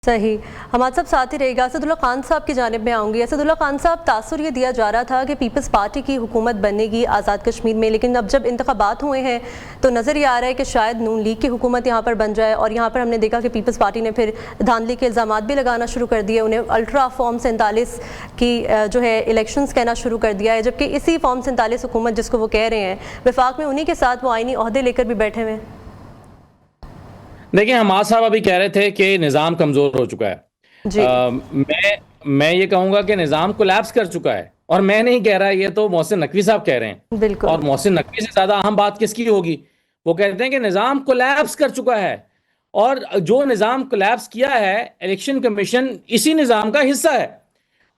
सही। हमारे सब साथ ही रहेगा। असदुल्ला खान साहब की जानिब में आऊँगी। असदुल्ला खान साहब, तासुर ये दिया जा रहा था कि पीपल्स पार्टी की हुकूमत बनेगी आज़ाद कश्मीर में, लेकिन अब जब इंतखाबात हुए हैं तो नज़र ये आ रहा है कि शायद नून लीग की हुकूमत यहाँ पर बन जाए। और यहाँ पर हमने देखा कि पीपल्स पार्टी ने फिर धांधली के इल्ज़ाम भी लगाना शुरू कर दिए, उन्हें अल्ट्रा फॉर्म 47 की जो है इलेक्शंस कहना शुरू कर दिया है, जबकि इसी फॉर्म 47 हुकूमत जिसको वो कह रहे हैं वफाक में उन्हीं के साथ वो आइनी ओहदे लेकर भी बैठे हुए हैं। देखिए, हमाद साहब अभी कह रहे थे कि निज़ाम कमज़ोर हो चुका है। जी। मैं ये कहूँगा कि निज़ाम कोलैप्स कर चुका है, और मैं नहीं कह रहा, ये तो मोहसिन नकवी साहब कह रहे हैं। बिल्कुल। और मोहसिन नकवी से ज़्यादा अहम बात किसकी होगी? वो कहते हैं कि निज़ाम कोलैप्स कर चुका है, और जो निज़ाम कोलैप्स किया है, इलेक्शन कमीशन इसी निज़ाम का हिस्सा है।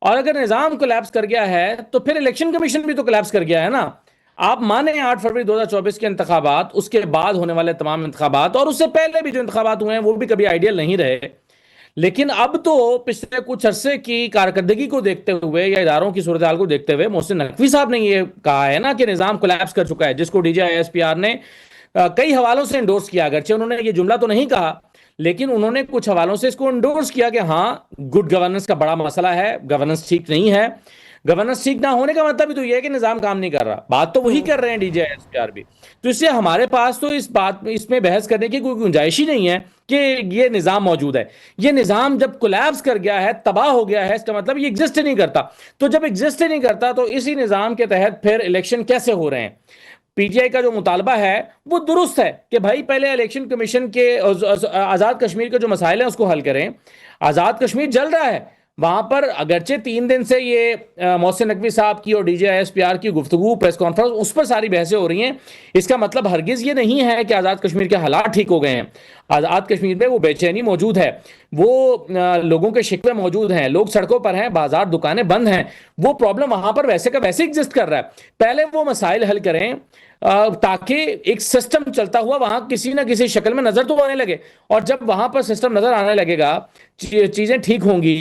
और अगर निज़ाम कोलैप्स कर गया है तो फिर इलेक्शन कमीशन भी तो कोलैप्स कर गया है ना। आप माने 8 फरवरी 2024 के इंतखाबात, उसके बाद होने वाले तमाम इंतखाबात, और उससे पहले भी जो इंतखाबात हुए हैं वो भी कभी आइडियल नहीं रहे। लेकिन अब तो पिछले कुछ अरसे की कारकर्दगी को देखते हुए या इदारों की सूरत हाल को देखते हुए मोहसिन नकवी साहब ने ये कहा है ना कि निज़ाम कोलैप्स कर चुका है, जिसको DGISPR ने कई हवालों से इंडोर्स किया। अगरचे उन्होंने ये जुमला तो नहीं कहा, लेकिन उन्होंने कुछ हवालों से इसको इंडोर्स किया कि हाँ, गुड गवर्नेंस का बड़ा मसला है, गवर्नेंस ठीक नहीं है। गवर्नेंस ठीक ना होने का मतलब भी तो यह है कि निजाम काम नहीं कर रहा। बात तो वही कर रहे हैं DGISPR भी। तो इससे हमारे पास तो इसमें बहस करने की कोई गुंजाइश ही नहीं है कि ये निजाम मौजूद है। ये निजाम जब कोलैप्स कर गया है, तबाह हो गया है, इसका मतलब ये एग्जिस्ट ही नहीं करता। तो जब एग्जिस्ट ही नहीं करता तो इसी निजाम के तहत फिर इलेक्शन कैसे हो रहे हैं? PTI का जो मुतालबा है वो दुरुस्त है कि भाई पहले इलेक्शन कमीशन के आज़ाद कश्मीर के जो मसाइल हैं उसको हल करें। आज़ाद कश्मीर जल रहा है, वहां पर अगरचे 3 दिन से ये मोहसिन नकवी साहब की और DGISPR की गुफ्तगू, प्रेस कॉन्फ्रेंस, उस पर सारी बहसें हो रही हैं। इसका मतलब हरगिज ये नहीं है कि आज़ाद कश्मीर के हालात ठीक हो गए हैं। आज़ाद कश्मीर में वो बेचैनी मौजूद है, वो लोगों के शिकवे मौजूद हैं, लोग सड़कों पर हैं, बाजार दुकानें बंद हैं। वो प्रॉब्लम वहां पर वैसे का वैसे एग्जिस्ट कर रहा है। पहले वो मसाइल हल करें ताकि एक सिस्टम चलता हुआ वहां किसी ना किसी शक्ल में नजर तो आने लगे। और जब वहां पर सिस्टम नजर आने लगेगा, चीजें ठीक होंगी,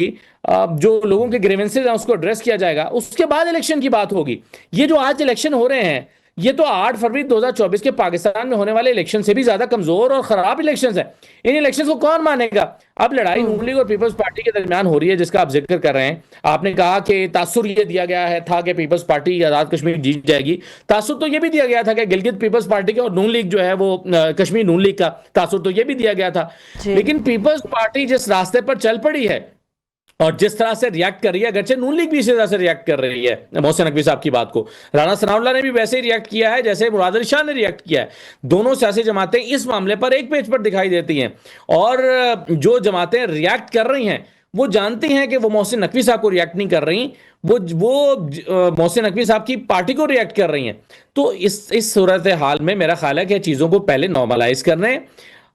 जो लोगों के ग्रीवेंसेस हैं उसको एड्रेस किया जाएगा, उसके बाद इलेक्शन की बात होगी। ये जो आज इलेक्शन हो रहे हैं ये तो 8 फरवरी 2024 के पाकिस्तान में होने वाले इलेक्शन से भी ज्यादा कमजोर और खराब इलेक्शंस हैं। इन इलेक्शंस को कौन मानेगा? अब लड़ाई नून लीग और पीपल्स पार्टी के दरमियान हो रही है, जिसका आप जिक्र कर रहे हैं। आपने कहा कि तासुर ये दिया गया है था कि पीपल्स पार्टी आजाद कश्मीर जीत जाएगी। तासुर तो ये भी दिया गया था कि गिलगित पीपल्स पार्टी के, और नून लीग जो है वो कश्मीर नून लीग का, तासुर तो ये भी दिया गया था। लेकिन पीपल्स पार्टी जिस रास्ते पर चल पड़ी है और जिस तरह से रिएक्ट कर रही है, अगरचे नून लीग भी इसी तरह से रिएक्ट कर रही है मोहसिन नकवी साहब की बात को, राना सनाउल्लाह ने भी वैसे ही रिएक्ट किया है जैसे मुराद अली शाह ने रिएक्ट किया है। दोनों सियासी जमातें इस मामले पर एक पेज पर दिखाई देती हैं, और जो जमातें रिएक्ट कर रही हैं वो जानती हैं कि वो मोहसिन नकवी साहब को रिएक्ट नहीं कर रही, वो मोहसिन नकवी साहब की पार्टी को रिएक्ट कर रही हैं। तो इस सूरत हाल में मेरा ख्याल है कि चीजों को पहले नॉर्मलाइज करने,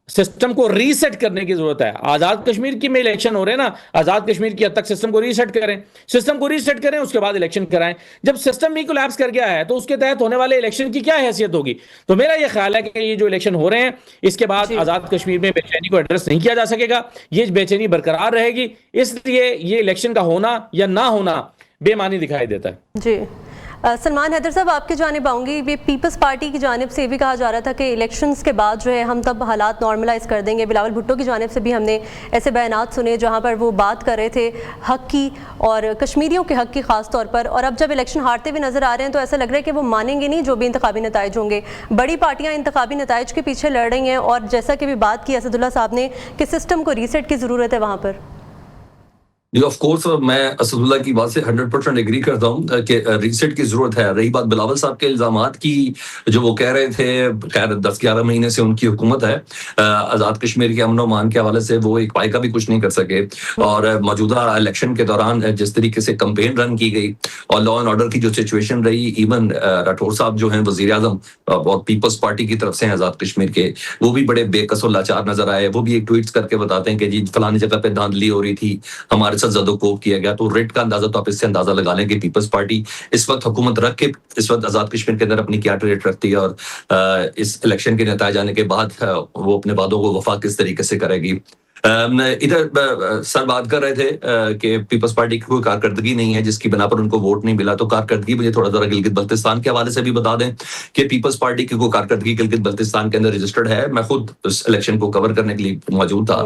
सिस्टम को रीसेट करने की जरूरत है। आजाद कश्मीर की में इलेक्शन हो रहे हैं ना, आजाद कश्मीर की हद तक सिस्टम को रीसेट करें, उसके बाद इलेक्शन कराएं। जब सिस्टम ही कोलैप्स कर गया है तो उसके तहत होने वाले इलेक्शन की क्या हैसियत होगी? तो मेरा यह ख्याल है कि ये जो इलेक्शन हो रहे हैं इसके बाद आजाद कश्मीर में बेचैनी को एड्रेस नहीं किया जा सकेगा, ये बेचैनी बरकरार रहेगी। इसलिए ये इलेक्शन का होना या ना होना बेमानी दिखाई देता है। जी। सलमान हैदर साहब, आपकी जानिब आऊँगी। ये पीपल्स पार्टी की जानिब से भी कहा जा रहा था कि इलेक्शंस के बाद जो है हम तब हालात नॉर्मलाइज कर देंगे। बिलावल भुट्टो की जानिब से भी हमने ऐसे बयानात सुने जहाँ पर वो बात कर रहे थे हक की और कश्मीरियों के हक की ख़ास तौर पर। और अब जब इलेक्शन हारते हुए नज़र आ रहे हैं तो ऐसा लग रहा है कि वो मानेंगे नहीं जो भी इंतखाबी नताइज होंगे। बड़ी पार्टियाँ इंतखाबी नताइज के पीछे लड़ रही हैं, और जैसा कि भी बात की असदुल्ला साहब ने कि सिस्टम को रीसेट की ज़रूरत है वहाँ पर। ऑफ कोर्स मैं असदुल्ला की बात से 100% एग्री करता हूँ कि रीसेट की जरूरत है। रही बात बिलावल साहब के इल्जामात की, जो वो कह रहे थे, खैर 10-11 महीने से उनकी हुकूमत है, आजाद कश्मीर के अमन मान के हवाले से वो एक पाई का भी कुछ नहीं कर सके। और मौजूदा इलेक्शन के दौरान जिस तरीके से कंपेन रन की गई और लॉ एंड ऑर्डर की जो सिचुएशन रही, इवन राठौर साहब जो हैं वजीर आजम और पीपल्स पार्टी की तरफ से आजाद कश्मीर के, वो भी बड़े बेकस और लाचार नजर आए। वो भी एक ट्वीट करके बताते हैं कि जी फलानी जगह पे धांधली हो रही थी, हमारे ज़दोकोब किया गया। तो रेट का अंदाजा तो आप इससे अंदाजा लगा लें कि पीपल्स पार्टी इस वक्त हुकूमत रख के इस वक्त आजाद कश्मीर के अंदर अपनी क्या रेट रखती है, और इस इलेक्शन के नतीजे आने के बाद वो अपने वादों को वफा किस तरीके से करेगी। इधर सर बात कर रहे थे कि पीपल्स पार्टी की कोई कारकर्दगी नहीं है जिसकी बिना पर उनको वोट नहीं मिला। तो कारकर्दगी मुझे थोड़ा जरा गिलगित बल्तिस्तान के हवाले से भी बता दें कि पीपल्स पार्टी की कोई कारकर्दगी गिलगित बल्तिस्तान के अंदर रजिस्टर्ड है। मैं खुद उस इलेक्शन को कवर करने के लिए मौजूद था।